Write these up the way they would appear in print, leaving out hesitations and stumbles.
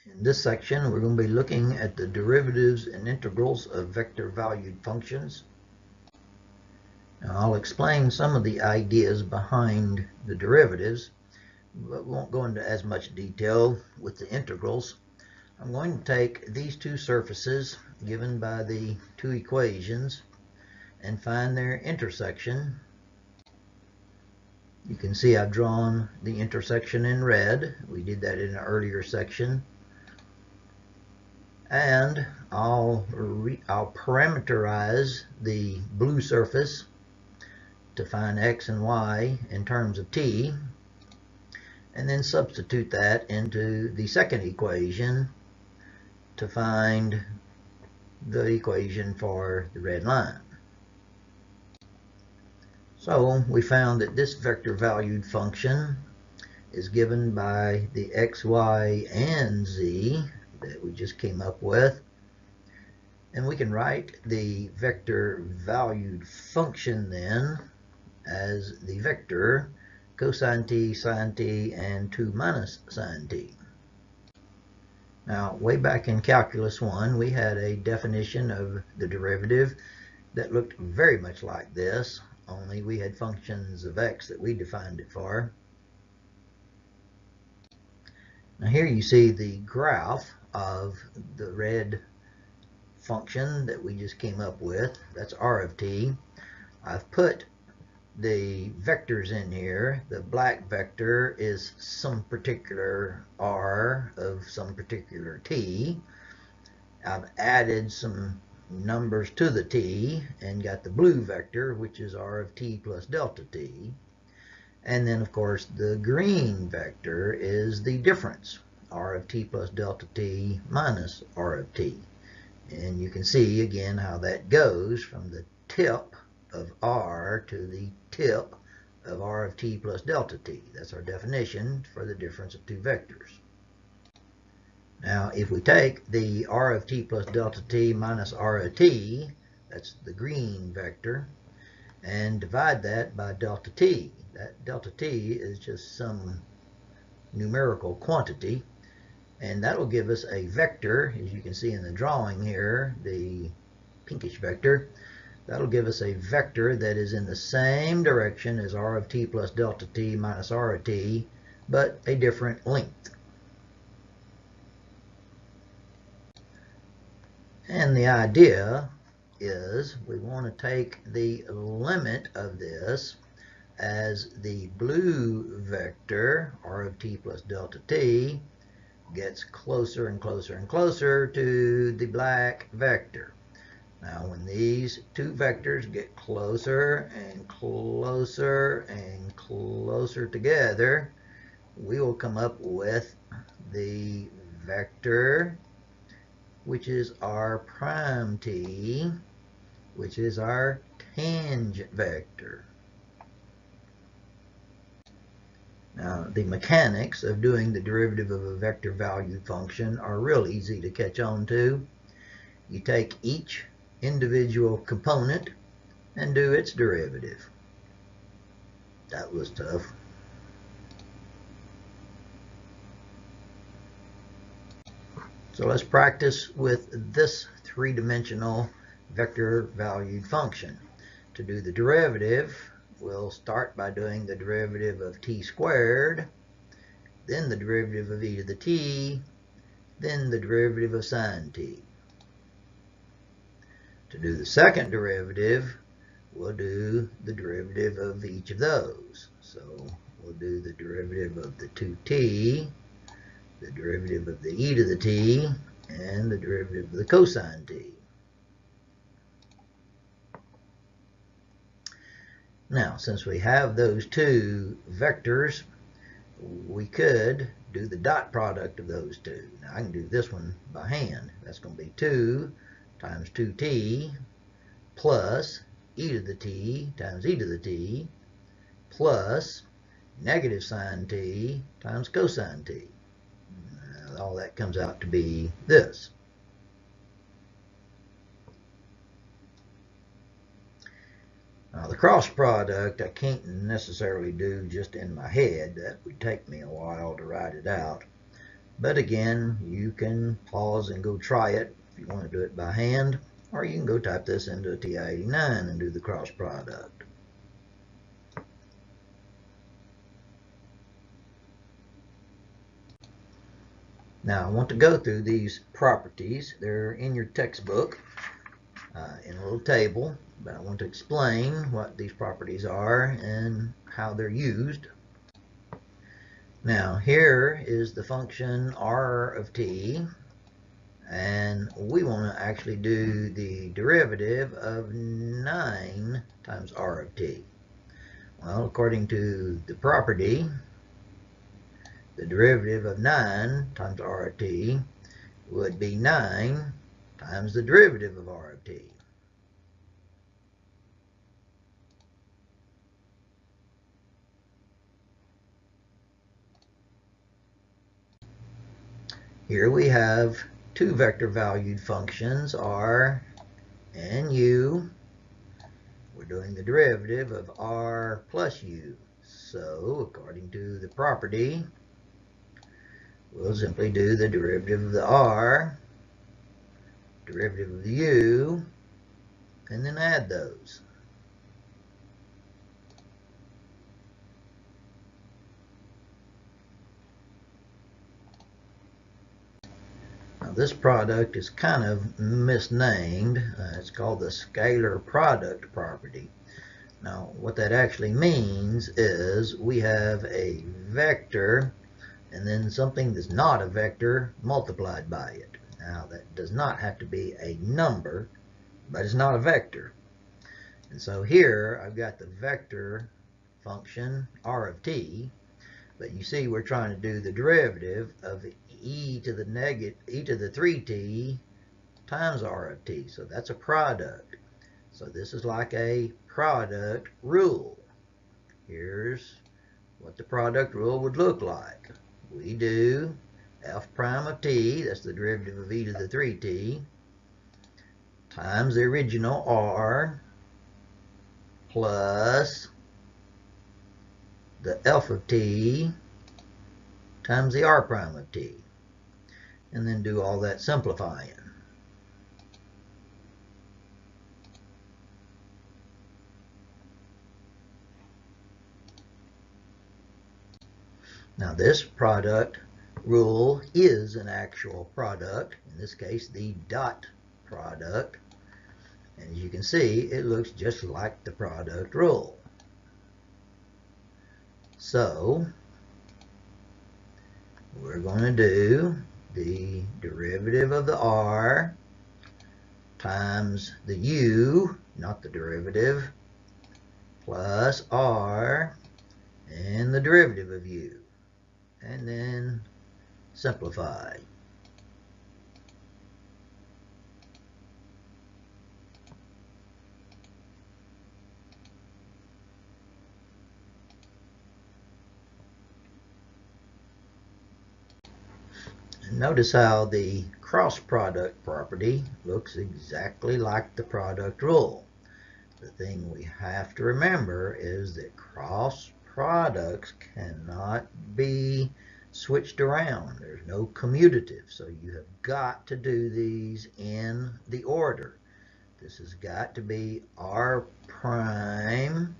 In this section, we're going to be looking at the derivatives and integrals of vector-valued functions. Now, I'll explain some of the ideas behind the derivatives, but won't go into as much detail with the integrals. I'm going to take these two surfaces given by the two equations and find their intersection. You can see I've drawn the intersection in red. We did that in an earlier section. And I'll parameterize the blue surface to find x and y in terms of t, and then substitute that into the second equation to find the equation for the red line. So we found that this vector valued function is given by the x, y, and z that we just came up with. And we can write the vector valued function then as the vector cosine t, sine t, and 2 minus sine t. Now, way back in Calculus 1, we had a definition of the derivative that looked very much like this, only we had functions of x that we defined it for. Now here you see the graph of the red function that we just came up with. That's r of t. I've put the vectors in here. The black vector is some particular r of some particular t. I've added some numbers to the t and got the blue vector, which is r of t plus delta t. And then, of course, the green vector is the difference, r of t plus delta t minus r of t. And you can see, again, how that goes from the tip of r to the tip of r of t plus delta t. That's our definition for the difference of two vectors. Now, if we take the r of t plus delta t minus r of t, that's the green vector, and divide that by delta t. That delta t is just some numerical quantity, and that'll give us a vector, as you can see in the drawing here, the pinkish vector. That'll give us a vector that is in the same direction as r of t plus delta t minus r of t, but a different length. And the idea is we want to take the limit of this as the blue vector, r of t plus delta t, gets closer and closer and closer to the black vector. Now, when these two vectors get closer and closer and closer together, we will come up with the vector, which is r prime t, which is our tangent vector. Now, the mechanics of doing the derivative of a vector valued function are real easy to catch on to. You take each individual component and do its derivative. That was tough. So let's practice with this three-dimensional vector valued function. To do the derivative, we'll start by doing the derivative of t squared, then the derivative of e to the t, then the derivative of sine t. To do the second derivative, we'll do the derivative of each of those. So we'll do the derivative of the 2t, the derivative of the e to the t, and the derivative of the cosine t. Now, since we have those two vectors, we could do the dot product of those two. Now, I can do this one by hand. That's going to be 2 times 2t plus e to the t times e to the t plus negative sine t times cosine t. All that comes out to be this. Now, the cross product I can't necessarily do just in my head. That would take me a while to write it out. But again, you can pause and go try it if you want to do it by hand, or you can go type this into a TI-89 and do the cross product. Now I want to go through these properties. They're in your textbook in a little table, but I want to explain what these properties are and how they're used. Now here is the function r of t, and we want to actually do the derivative of 9 times r of t. Well, according to the property, the derivative of 9 times r of t would be 9 times the derivative of r of t. Here we have two vector valued functions, r and u. We're doing the derivative of r plus u. So according to the property, we'll simply do the derivative of the r, derivative of the u, and then add those. Now this product is kind of misnamed. It's called the scalar product property. Now what that actually means is we have a vector and then something that's not a vector multiplied by it. Now that does not have to be a number, but it's not a vector. And so here I've got the vector function r of t, but you see we're trying to do the derivative of e to the 3t times r of t. So that's a product. So this is like a product rule. Here's what the product rule would look like. We do f prime of t, that's the derivative of e to the 3t, times the original r plus the f of t times the r prime of t, and then do all that simplifying. Now this product rule is an actual product, in this case the dot product, and as you can see it looks just like the product rule. So we're going to do the derivative of the r times the u, not the derivative, plus r and the derivative of u, and then simplify. Notice how the cross product property looks exactly like the product rule. The thing we have to remember is that cross products cannot be switched around. There's no commutative, so you have got to do these in the order. This has got to be r prime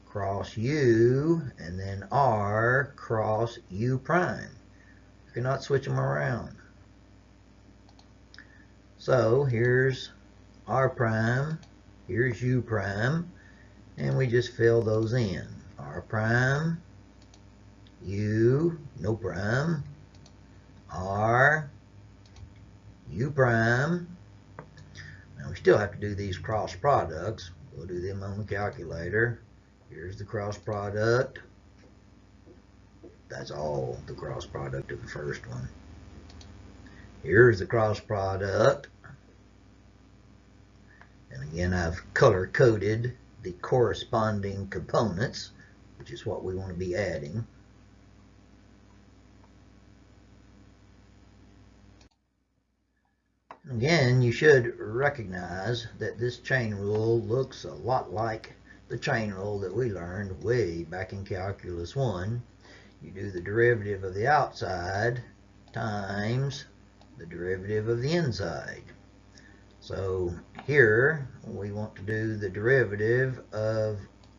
cross u and then r cross u prime. You cannot switch them around. So here's r prime, here's u prime, and we just fill those in. R prime, u, no prime, r, u prime. Now we still have to do these cross products. We'll do them on the calculator. Here's the cross product. That's all the cross product of the first one. Here's the cross product. And again, I've color-coded the corresponding components, which is what we want to be adding. Again, you should recognize that this chain rule looks a lot like the chain rule that we learned way back in Calculus 1. You do the derivative of the outside, times the derivative of the inside. So here we want to do the derivative of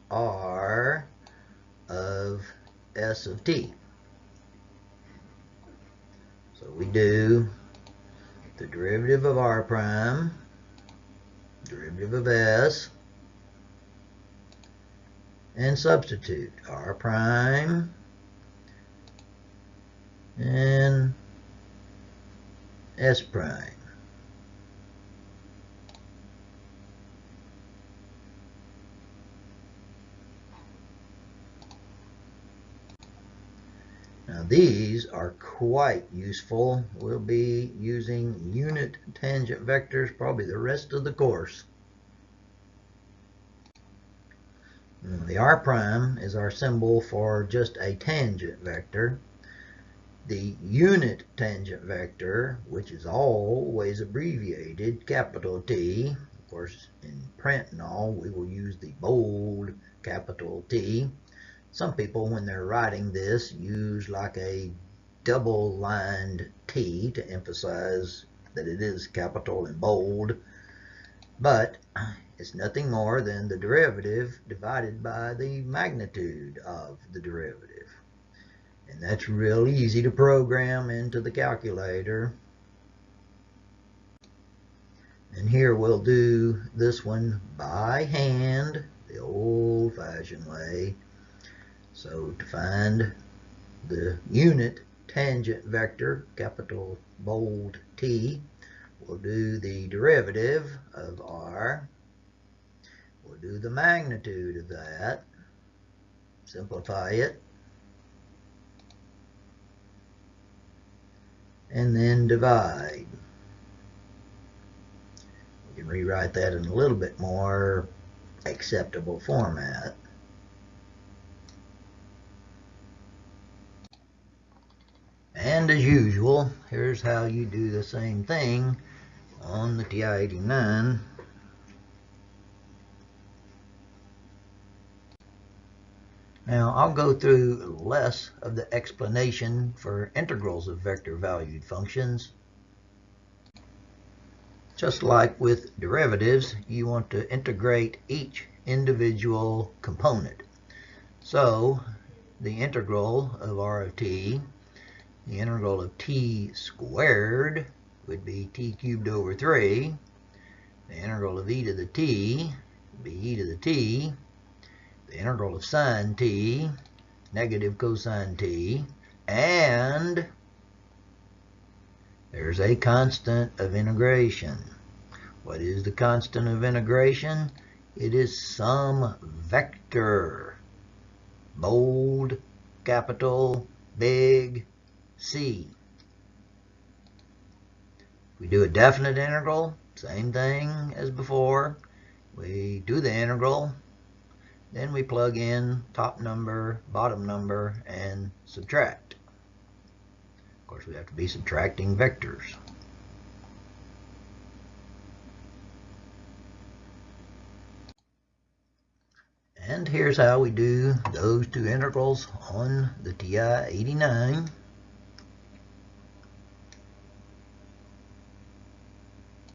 r of s of t. So we do the derivative of r prime, derivative of s, and substitute r prime and s prime. Now these are quite useful. We'll be using unit tangent vectors probably the rest of the course. The r prime is our symbol for just a tangent vector. The unit tangent vector, which is always abbreviated capital T, of course in print and all we will use the bold capital T. Some people, when they're writing this, use like a double-lined T to emphasize that it is capital and bold, but it's nothing more than the derivative divided by the magnitude of the derivative. And that's real easy to program into the calculator. And here we'll do this one by hand, the old-fashioned way. So to find the unit tangent vector, capital bold T, we'll do the derivative of r. We'll do the magnitude of that, simplify it, and then divide. We can rewrite that in a little bit more acceptable format. And as usual, here's how you do the same thing on the TI-89. Now I'll go through less of the explanation for integrals of vector-valued functions. Just like with derivatives, you want to integrate each individual component. So the integral of r of t, the integral of t squared would be t cubed over 3. The integral of e to the t would be e to the t. The integral of sine t, negative cosine t. And there's a constant of integration. What is the constant of integration? It is some vector. Bold, capital, big, C. We do a definite integral, same thing as before. We do the integral, then we plug in top number, bottom number, and subtract. Of course, we have to be subtracting vectors. And here's how we do those two integrals on the TI-89.